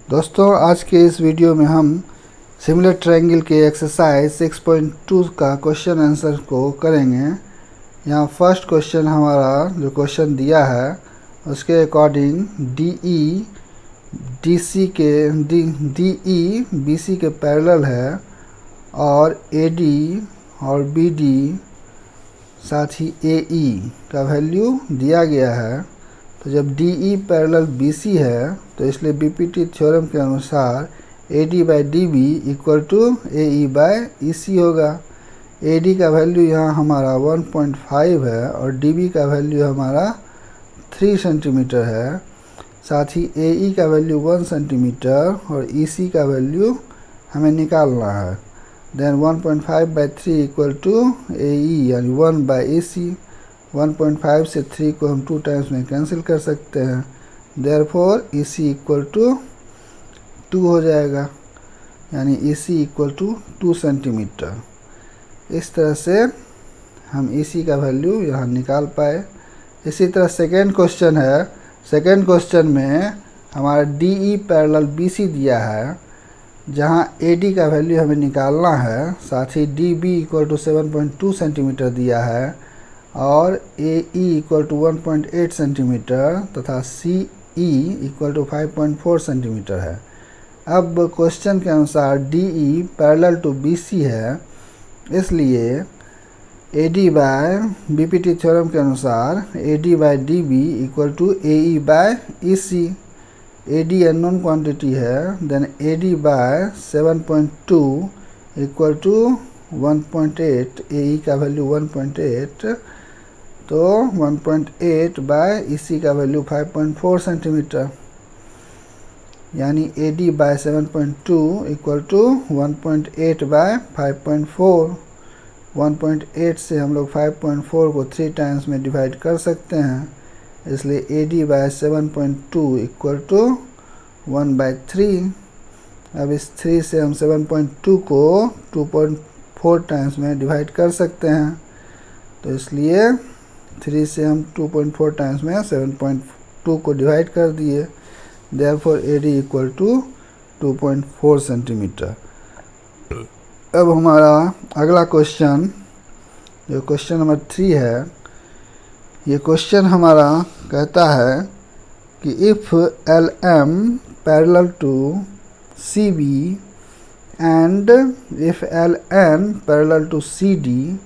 दोस्तों आज के इस वीडियो में हम सिमिलर ट्रायंगल के एक्सरसाइज 6.2 का क्वेश्चन आंसर को करेंगे। यहाँ फर्स्ट क्वेश्चन हमारा जो क्वेश्चन दिया है उसके according D E B C के पैरेलल है और ए डी और बी डी साथ ही ए ई का वैल्यू दिया गया है। तो जब D E parallel B C है तो इसलिए बीपीटी थ्योरम के अनुसार A D by D B equal to A E by E C होगा। ए डी का वैल्यू यहाँ हमारा 1.5 है और डी बी का वैल्यू हमारा 3 सेंटीमीटर है। साथ ही ए ई का वैल्यू 1 सेंटीमीटर और ई सी का वैल्यू हमें निकालना है। Then 1.5 by 3 equal to A ई यानी 1 बाई ए सी। 1.5 से 3 को हम 2 टाइम्स में कैंसिल कर सकते हैं। Therefore E C equal to 2 हो जाएगा, यानी E C equal to 2 centimetre. इस तरह से हम ई सी का वैल्यू यहाँ निकाल पाए। इसी तरह सेकेंड क्वेश्चन है। सेकेंड क्वेश्चन में हमारा D E parallel B C दिया है, जहाँ ए डी का वैल्यू हमें निकालना है। साथ ही D B equal to 7.2 centimetre दिया है और A E equal to 1.8 centimetre तथा C E equal to 5.4 centimetre है। अब क्वेश्चन के अनुसार D E parallel to B C है, इसलिए A D by B P T theorem के अनुसार A D by D B equal to A E by E C. A D unknown quantity है, then A D by 7.2 equal to 1.8, ए ई का value 1.8, तो 1.8 bye E सी का value 5.4 centimetre, यानी A D by 7.2 equal to 1.8 by 5.4। 1.8 से हम लोग 5.4 को 3 times में डिवाइड कर सकते हैं, इसलिए A D by 7.2 equal to 1 by 3। अब इस 3 से हम 7.2 को 2.4 टाइम्स में डिवाइड कर सकते हैं, तो इसलिए 3 से हम 2.4 टाइम्स में 7.2 को डिवाइड कर दिए। Therefore A D equal to 2.4 centimetre. अब हमारा अगला क्वेश्चन जो क्वेश्चन नंबर 3 है, ये क्वेश्चन हमारा कहता है कि if L M parallel to C B and if L N parallel to C D,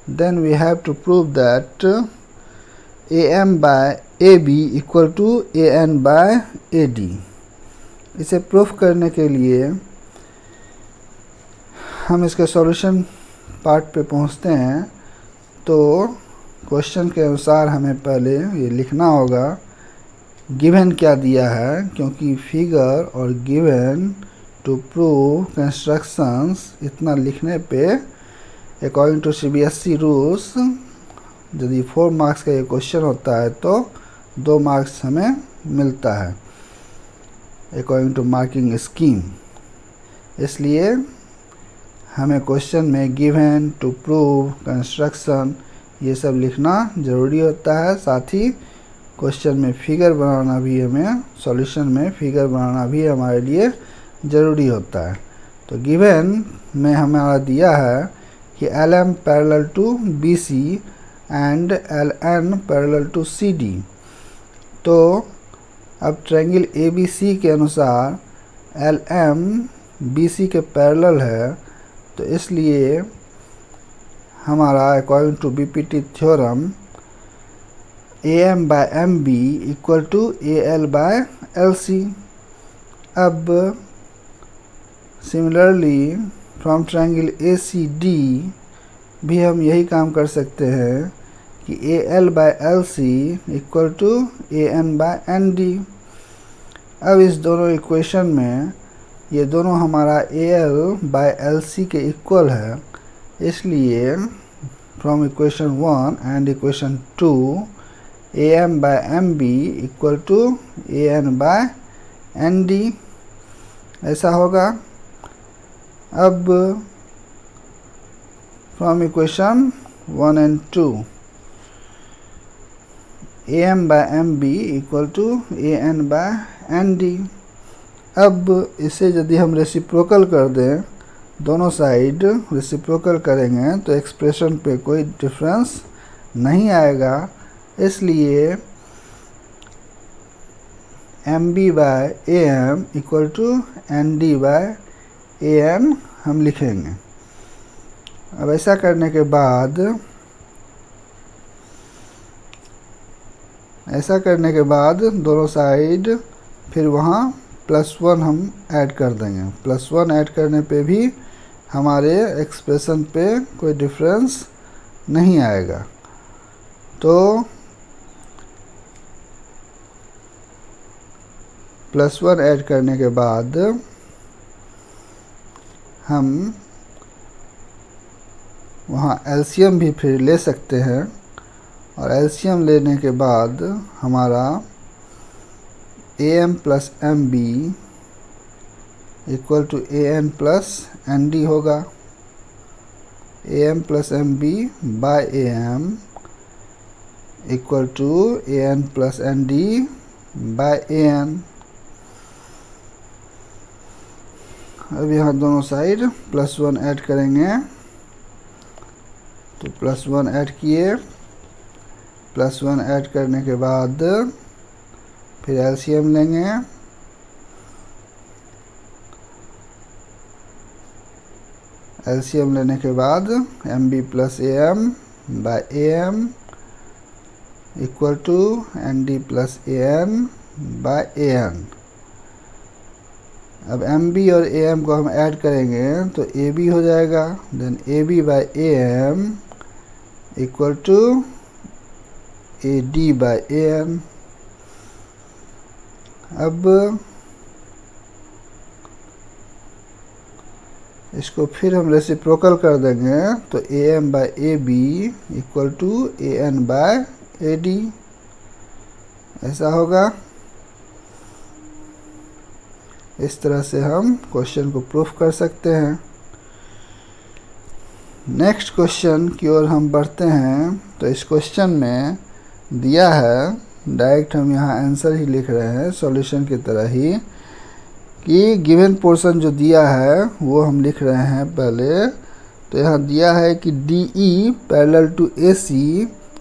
then we have to prove that AM by AB equal to AN by AD। इसे proof करने के लिए हम इसके सॉल्यूशन पार्ट पे पहुंचते हैं। तो क्वेश्चन के अनुसार हमें पहले ये लिखना होगा गिवन क्या दिया है, क्योंकि फिगर और गिवन टू प्रूव कंस्ट्रक्शंस इतना लिखने पे अकॉर्डिंग टू CBSE रूल्स यदि 4 मार्क्स का ये क्वेश्चन होता है तो 2 मार्क्स हमें मिलता है अकॉर्डिंग टू मार्किंग स्कीम। इसलिए हमें क्वेश्चन में गिवन टू प्रूव कंस्ट्रक्शन ये सब लिखना ज़रूरी होता है। साथ ही क्वेश्चन में फिगर बनाना भी हमें, सॉल्यूशन में फिगर बनाना भी हमारे लिए ज़रूरी होता है। तो गिवन में हमारा दिया है कि L M parallel to B C and L N parallel to C D. तो अब ट्रायंगल ए बी सी के अनुसार एल एम बी सी के पैरेलल है, तो इसलिए हमारा according to B P T theorem A M by M B equal to A L by L C. अब similarly from triangle A C D भी हम यही काम कर सकते हैं कि A L by L C equal to A N by N D. अब इस दोनों इक्वेशन में ये दोनों हमारा A L by L C के इक्वल है, इसलिए from equation 1 and equation 2 A M by M B equal to A N by N D ऐसा होगा। अब from equation 1 and 2 A M by M B equal to A N by N D. अब इसे यदि हम reciprocal कर दें, दोनों साइड रेसिप्रोकल करेंगे तो एक्सप्रेशन पे कोई डिफरेंस नहीं आएगा, इसलिए MB/AM इक्वल टू ND/AN हम लिखेंगे। अब ऐसा करने के बाद दोनों साइड फिर वहाँ +1 हम ऐड कर देंगे। +1 ऐड करने पे भी हमारे एक्सप्रेशन पे कोई डिफरेंस नहीं आएगा। तो +1 ऐड करने के बाद हम वहाँ एलसीएम भी फिर ले सकते हैं, और एलसीएम लेने के बाद हमारा AM + MB equal to AN + ND होगा। AM + MB/AM equal to AN + ND/AN। अब यहाँ दोनों साइड +1 ऐड करेंगे, तो +1 ऐड किए। +1 ऐड करने के बाद फिर एलसीएम लेंगे। एलसीएम लेने के बाद MB + AM/AM equal to ND + AN/AN। अब MB और AM को हम ऐड करेंगे तो AB हो जाएगा। Then AB/AM equal to AD/AN। अब इसको फिर हम रेसिप्रोकल कर देंगे तो AM/AB इक्वल टू AN/AD ऐसा होगा। इस तरह से हम क्वेश्चन को प्रूफ कर सकते हैं। नेक्स्ट क्वेश्चन की ओर हम बढ़ते हैं। तो इस क्वेश्चन में दिया है, डायरेक्ट हम यहाँ आंसर ही लिख रहे हैं सॉल्यूशन की तरह ही, कि गिवन पोर्शन जो दिया है वो हम लिख रहे हैं पहले। तो यहाँ दिया है कि DE parallel to AC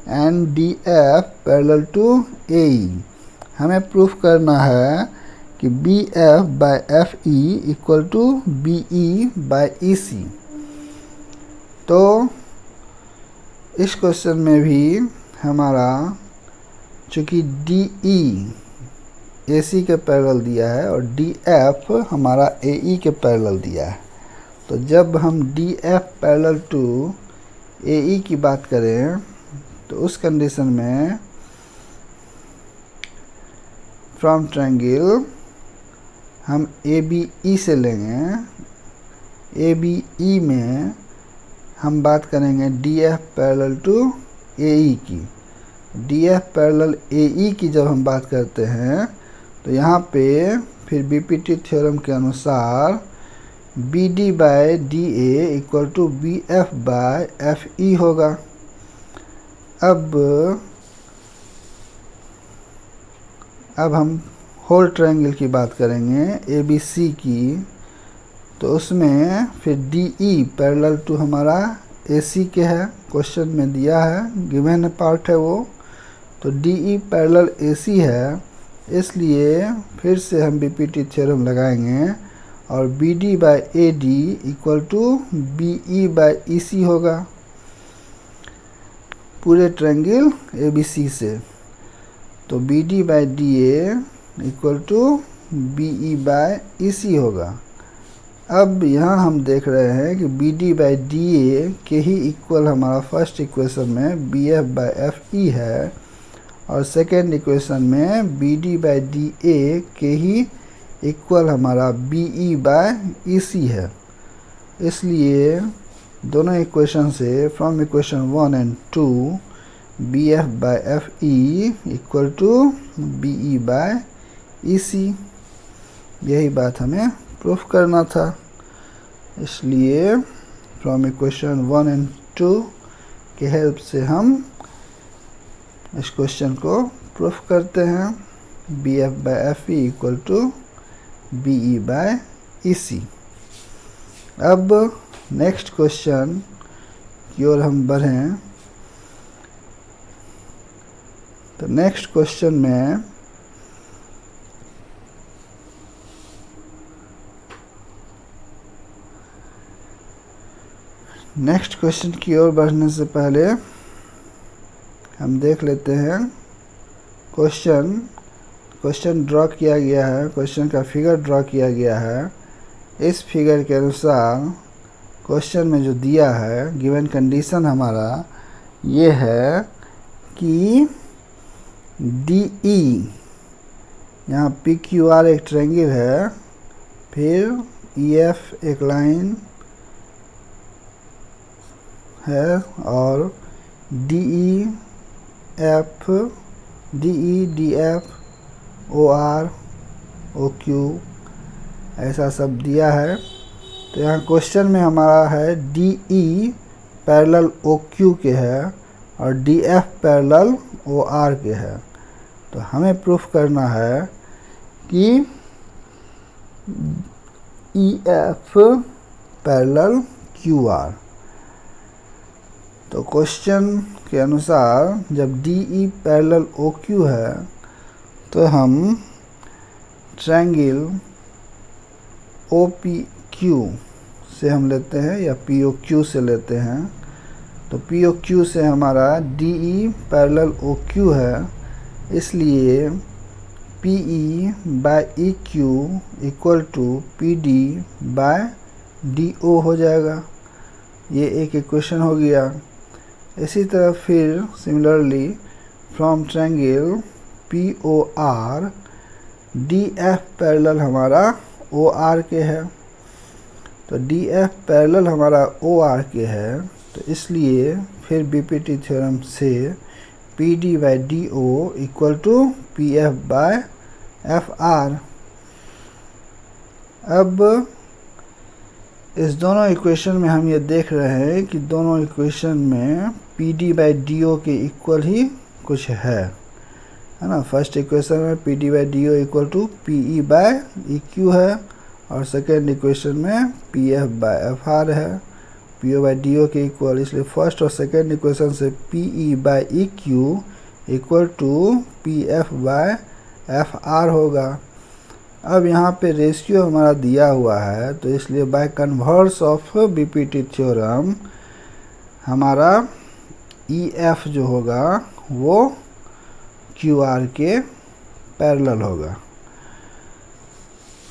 and DF parallel to AE। हमें प्रूफ करना है कि BF/FE इक्वल टू BE/EC। तो इस क्वेश्चन में भी हमारा चूँकि DE AC के पैरेलल दिया है और DF हमारा AE के पैरेलल दिया है, तो जब हम DF पैरेलल टू AE की बात करें तो उस कंडीशन में फ्रॉम ट्रायंगल हम ABE से लेंगे। ABE में हम बात करेंगे DF पैरेलल टू AE की। DF पैरेलल AE की जब हम बात करते हैं तो यहाँ पे फिर BPT थ्योरम के अनुसार BD/DA इक्वल टू BF/FE होगा। अब हम होल ट्रायंगल की बात करेंगे ABC की, तो उसमें फिर DE पैरेलल टू हमारा AC के है, क्वेश्चन में दिया है, गिवन पार्ट है वो। तो DE पैरेलल AC है, इसलिए फिर से हम BPT थ्योरम लगाएंगे और BD/AD इक्वल टू BE/EC होगा पूरे ट्रायंगल ABC से। तो BD/DA इक्वल टू BE/EC होगा। अब यहाँ हम देख रहे हैं कि BD/DA के ही इक्वल हमारा फर्स्ट इक्वेशन में BF/FE है, और सेकेंड इक्वेशन में BD/DA के ही इक्वल हमारा BE/EC है। इसलिए दोनों इक्वेशन से from equation 1 and 2 BF/FE equal to BE/EC, यही बात हमें प्रूफ करना था। इसलिए फ्रॉम इक्वेशन 1 एंड 2 के हेल्प से हम इस क्वेश्चन को प्रूफ करते हैं। BF/FE equal to BE by EC। अब नेक्स्ट क्वेश्चन की ओर हम बढ़ें तो नेक्स्ट क्वेश्चन में नेक्स्ट क्वेश्चन की ओर बढ़ने से पहले हम देख लेते हैं क्वेश्चन ड्रॉ किया गया है, क्वेश्चन का फिगर ड्रॉ किया गया है। इस फिगर के अनुसार क्वेश्चन में जो दिया है गिवन कंडीशन हमारा ये है कि DE, यहाँ PQR एक ट्रायंगल है, फिर EF एक लाइन है और DF OR OQ ऐसा सब दिया है। तो यहाँ क्वेश्चन में हमारा है DE पैरेलल OQ के है और DF पैरेलल OR के है। तो हमें प्रूफ करना है कि EF पैरेलल QR। तो क्वेश्चन के अनुसार जब DE पैरेलल OQ है तो हम ट्रायंगल OPQ से हम लेते हैं या POQ से लेते हैं। तो POQ से हमारा DE पैरेलल OQ है, इसलिए PE by EQ equal to PD by DO हो जाएगा। ये एक इक्वेशन हो गया। इसी तरह फिर similarly from triangle POR DF parallel हमारा OR के है। तो DF पैरेलल हमारा OR के है, तो इसलिए फिर BPT थ्योरम से PD by DO equal to PF by FR। अब इस दोनों इक्वेशन में हम ये देख रहे हैं कि दोनों इक्वेशन में PD बाय DO के इक्वल ही कुछ है ना। फर्स्ट इक्वेशन में PD by DO equal to PE by EQ है और सेकेंड इक्वेशन में PF बाय FR है, PO बाय DO के इक्वल। इसलिए फर्स्ट और सेकेंड इक्वेशन से PE by EQ equal to PF by FR होगा। अब यहाँ पे रेशियो हमारा दिया हुआ है, तो इसलिए by converse of BPT theorem हमारा EF जो होगा वो QR के पैरेलल होगा।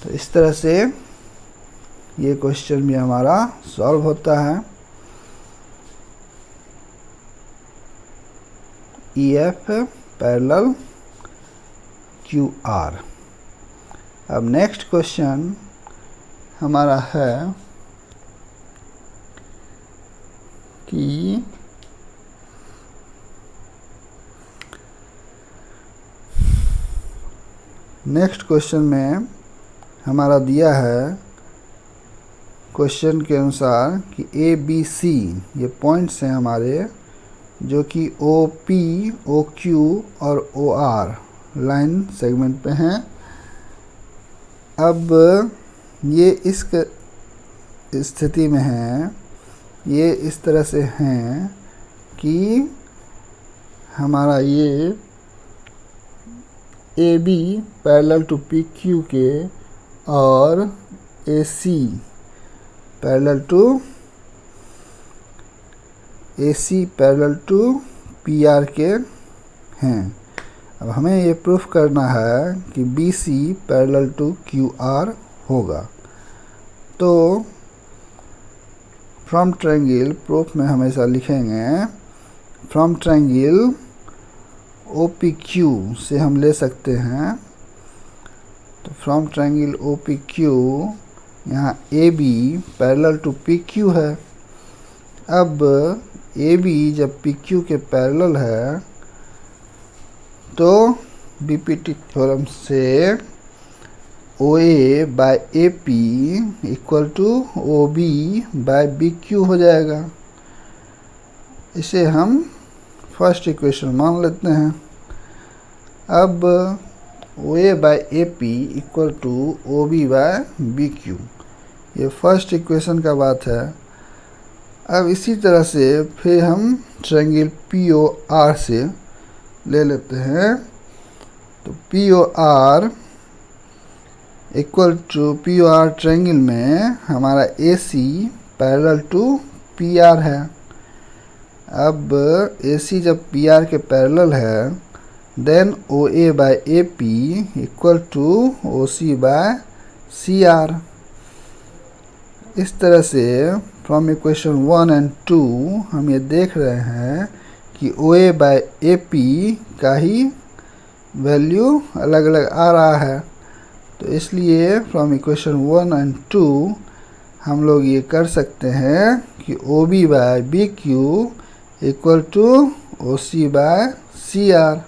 तो इस तरह से ये क्वेश्चन भी हमारा सॉल्व होता है। EF parallel QR। अब नेक्स्ट क्वेश्चन हमारा है कि नेक्स्ट क्वेश्चन में हमारा दिया है क्वेश्चन के अनुसार कि ABC ये पॉइंट्स हैं हमारे, जो कि OP, OQ और OR लाइन सेगमेंट पे हैं। अब ये इस स्थिति में हैं, ये इस तरह से हैं कि हमारा ये AB पैरेलल टू PQ के और AC पैरेलल टू PR के हैं। अब हमें ये प्रूफ करना है कि BC पैरेलल टू QR होगा। तो फ्रॉम ट्रायंगल प्रूफ में हमेशा लिखेंगे फ्रॉम ट्रायंगल OPQ से हम ले सकते हैं। तो फ्रॉम ट्रायंगल OPQ यहाँ AB पैरेलल टू PQ है। अब AB जब PQ के पैरेलल है तो BPT थ्योरम से OA by AP equal to OB by BQ हो जाएगा। इसे हम फर्स्ट इक्वेशन मान लेते हैं। अब O A by A P equal to O B by B Q. ये फर्स्ट इक्वेशन का बात है। अब इसी तरह से फिर हम ट्रायंगल पी ओ आर से ले लेते हैं। तो P O R equal to P O R triangle में हमारा A C parallel to P R है। अब ए सी जब पी आर के पैरेलल है then O A by A P equal to O C by C R. इस तरह से फ्रॉम इक्वेशन 1 एंड 2 हम ये देख रहे हैं कि O A by A P का ही वैल्यू अलग अलग आ रहा है। तो इसलिए फ्रॉम इक्वेशन 1 एंड 2 हम लोग ये कर सकते हैं कि O B by B Q equal to O C by C R.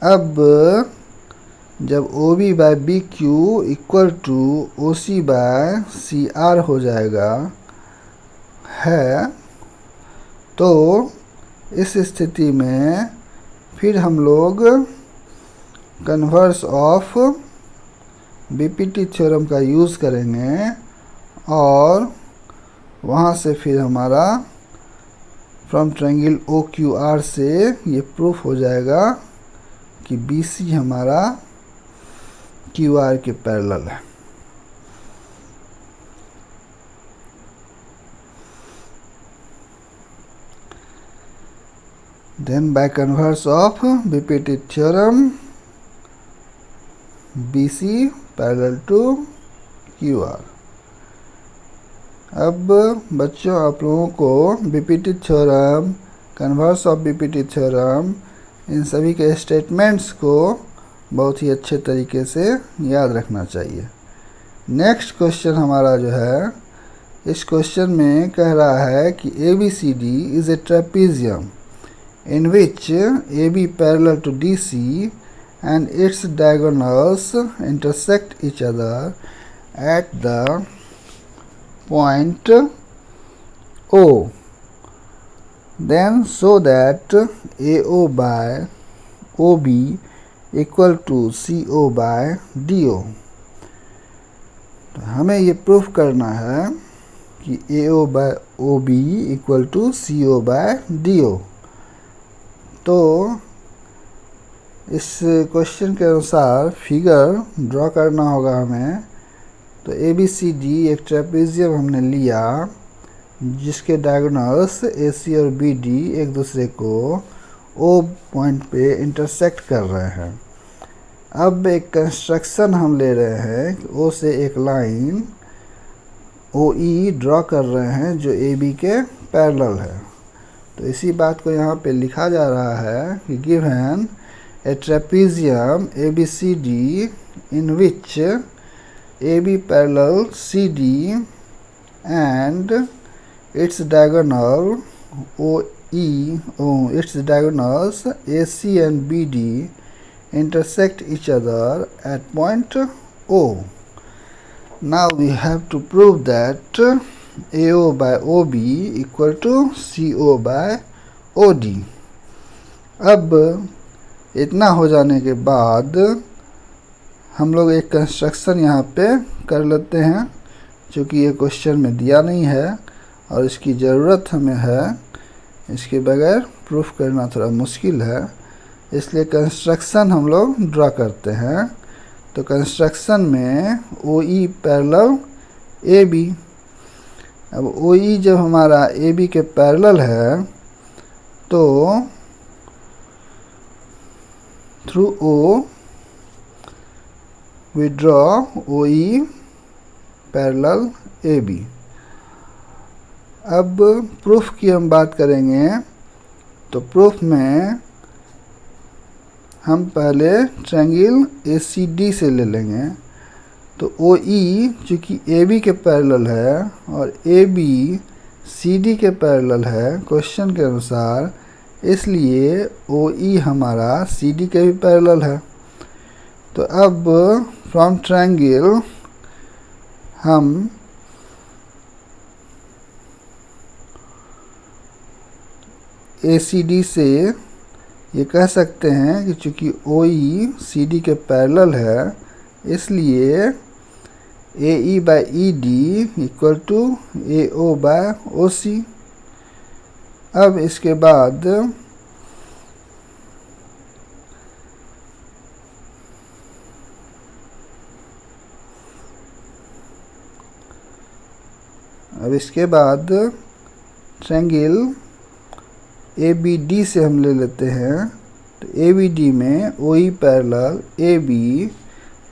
अब जब O B by B Q equal to O C by C R हो जाएगा है, तो इस स्थिति में फिर हम लोग कन्वर्स ऑफ बीपीटी थ्योरम का यूज़ करेंगे और वहाँ से फिर हमारा from triangle O Q R से ये प्रूफ हो जाएगा कि बी सी हमारा क्यू आर के पैरेलल है। Then by converse of BPT theorem BC parallel to QR। अब बच्चों आप लोगों को BPT theorem, converse of BPT theorem, इन सभी के स्टेटमेंट्स को बहुत ही अच्छे तरीके से याद रखना चाहिए। नेक्स्ट क्वेश्चन हमारा जो है, इस क्वेश्चन में कह रहा है कि ABCD is a trapezium in which AB parallel to DC and its diagonals intersect each other at the point O, then so that AO by OB equal to CO by DO। तो हमें ये proof करना है कि AO by OB equal to CO by DO। तो इस question के अनुसार फिगर ड्रॉ करना होगा हमें। तो ए बी सी डी एक ट्रेपीजियम हमने लिया जिसके डायगोनल्स ए सी और बी डी एक दूसरे को ओ पॉइंट पे इंटरसेक्ट कर रहे हैं। अब एक कंस्ट्रक्शन हम ले रहे हैं कि ओ से एक लाइन ओ ई ड्रॉ कर रहे हैं जो ए बी के पैरेलल है। तो इसी बात को यहाँ पे लिखा जा रहा है कि given a trapezium A B C D in which A B parallel C D and its diagonal O E its diagonals A C and B D intersect each other at point O. Now we have to prove that AO by OB equal to CO by OD। अब इतना हो जाने के बाद हम लोग एक construction यहाँ पे कर लेते हैं, क्योंकि ये क्वेश्चन में दिया नहीं है और इसकी ज़रूरत हमें है। इसके बगैर प्रूफ करना थोड़ा मुश्किल है, इसलिए कंस्ट्रक्शन हम लोग ड्रा करते हैं। तो कंस्ट्रक्शन में O E parallel A B. अब ओ ई जब हमारा ए बी के पैरेलल है तो through O we draw O E parallel A B. अब प्रूफ की हम बात करेंगे तो प्रूफ में हम पहले ट्रायंगल ए सी डी से ले लेंगे। तो ओ ई चूँकि ए बी के पैरेलल है और ए बी सी डी के पैरेलल है क्वेश्चन के अनुसार, इसलिए ओ ई हमारा सी डी के भी पैरेलल है। तो अब फ्रॉम ट्रायंगल हम ए सी डी से ये कह सकते हैं कि चूँकि ओ ई सी डी के पैरेलल है, इसलिए A E by E D equal to A O by O C. अब इसके बाद ट्रायंगल ए बी डी से हम ले लेते हैं। तो ए बी डी में O E parallel A B,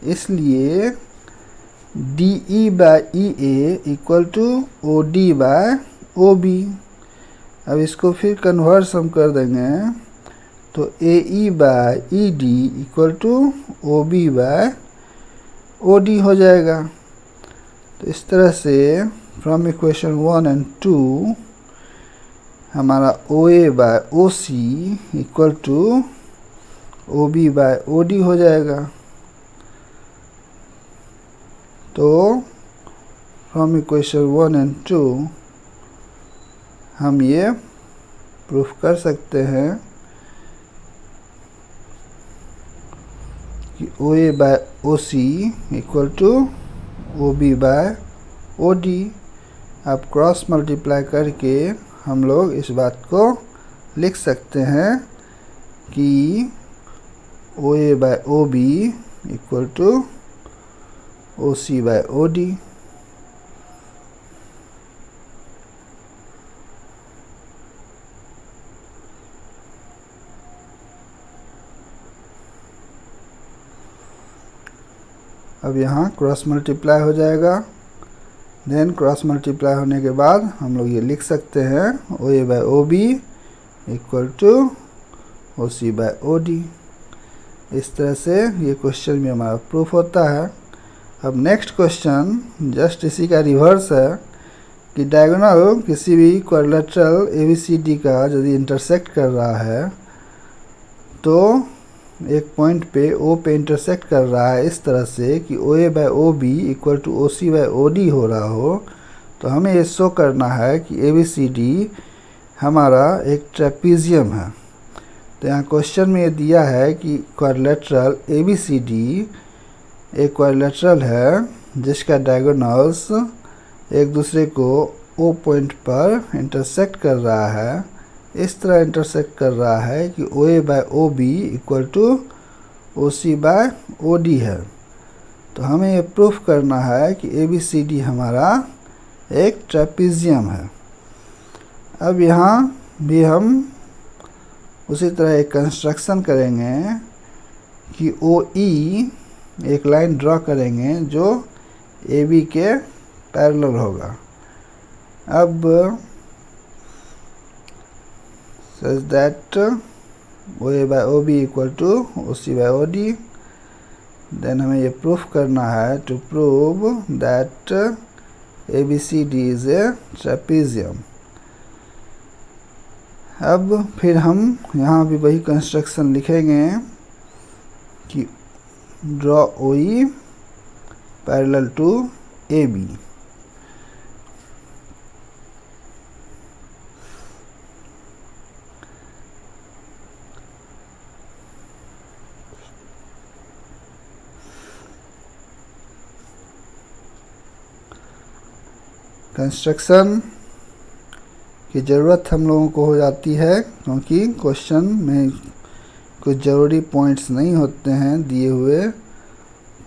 इसलिए D E by E A equal to O D by O B. अब इसको फिर कन्वर्स हम कर देंगे तो A E by E D equal to O B by O D हो जाएगा। तो इस तरह से फ्रॉम इक्वेशन 1 एंड 2 हमारा O A by O C equal to O B by O D हो जाएगा। तो फ्रॉम इक्वेशन 1 एंड 2 हम ये प्रूफ कर सकते हैं कि O A by O C equal to O B by O D. अब क्रॉस मल्टीप्लाई करके हम लोग इस बात को लिख सकते हैं कि O A by O B equal to O C by O D. अब यहाँ क्रॉस मल्टीप्लाई हो जाएगा। देन क्रॉस मल्टीप्लाई होने के बाद हम लोग ये लिख सकते हैं O A by O B equal to O C by O D. इस तरह से ये क्वेश्चन भी हमारा प्रूफ होता है। अब नेक्स्ट क्वेश्चन जस्ट इसी का रिवर्स है कि डायगोनल किसी भी quadrilateral A B C D का यदि इंटरसेक्ट कर रहा है तो एक पॉइंट पे ओ पे इंटरसेक्ट कर रहा है इस तरह से कि O A by O B equal to O C by O D हो रहा हो, तो हमें ये शो करना है कि ए बी सी डी हमारा एक ट्रेपीजियम है। तो यहाँ क्वेश्चन में ये दिया है कि quadrilateral A B C D एक क्वाड्रिलेटरल है जिसका डायगोनल्स एक दूसरे को ओ पॉइंट पर इंटरसेक्ट कर रहा है। इस तरह इंटरसेक्ट कर रहा है कि O A by O B equal to O C by O D है। तो हमें ये प्रूफ करना है कि ए बी सी डी हमारा एक ट्रेपीजियम है। अब यहाँ भी हम उसी तरह एक कंस्ट्रक्शन करेंगे कि ओ ई एक लाइन ड्रॉ करेंगे जो ए बी के पैरेलल होगा। अब such that O A by O B equal to O C by O D. Then हमें ये प्रूफ करना है to prove that A B C D is a trapezium. अब फिर हम यहाँ भी वही कंस्ट्रक्शन लिखेंगे कि draw O E parallel to A B. Construction की ज़रूरत हम लोगों को हो जाती है क्योंकि क्वेश्चन में कुछ ज़रूरी पॉइंट्स नहीं होते हैं दिए हुए,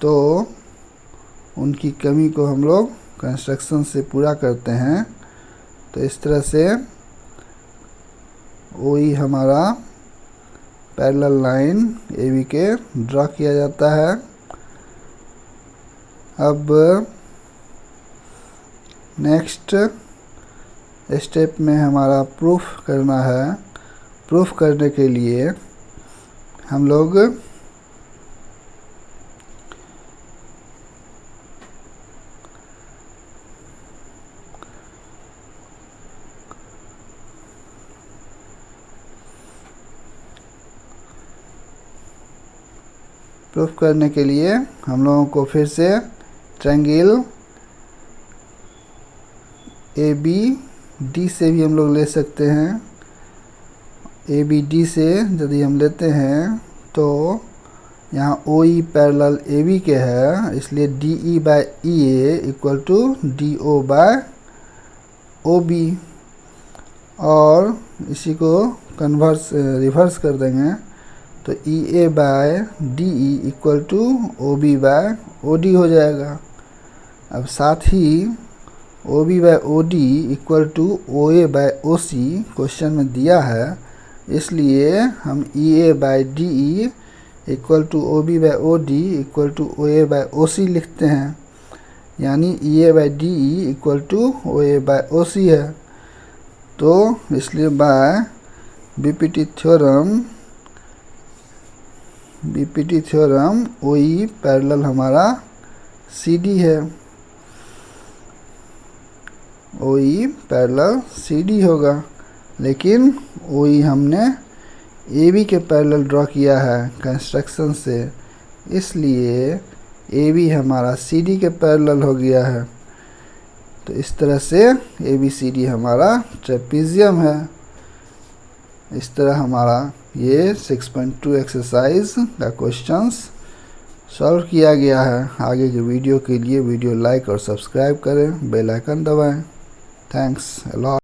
तो उनकी कमी को हम लोग कंस्ट्रक्शन से पूरा करते हैं। तो इस तरह से ओ ई हमारा पैरेलल लाइन ए बी के ड्रा किया जाता है। अब नेक्स्ट स्टेप में हमारा प्रूफ करना है। प्रूफ करने के लिए हम लोग हम लोगों को फिर से ट्रायंगल ए बी डी से भी हम लोग ले सकते हैं। ए बी डी से यदि हम लेते हैं तो यहाँ ओ ई पैरेलल ए बी के है, इसलिए D E by E A equal to D O by O B, और इसी को रिवर्स कर देंगे तो E A by D E equal to O B by O D हो जाएगा। अब साथ ही O B by O D equal to O A by O C question में दिया है, इसलिए हम E A by D E equal to O B by O D equal to O A by O C लिखते हैं, यानी E A by D E equal to O A by O C है। तो इसलिए by BPT theorem O E parallel हमारा C D है, ओ E parallel C D होगा। लेकिन ओ ई हमने ए बी के पैरेलल ड्रॉ किया है कंस्ट्रक्शन से, इसलिए ए बी हमारा सी डी के पैरेलल हो गया है। तो इस तरह से ए बी सी डी हमारा ट्रेपीजियम है। इस तरह हमारा ये 6.2 एक्सरसाइज का क्वेश्चंस सॉल्व किया गया है। आगे के वीडियो के लिए वीडियो लाइक और सब्सक्राइब करें, बेल आइकन दबाएं। Thanks a lot.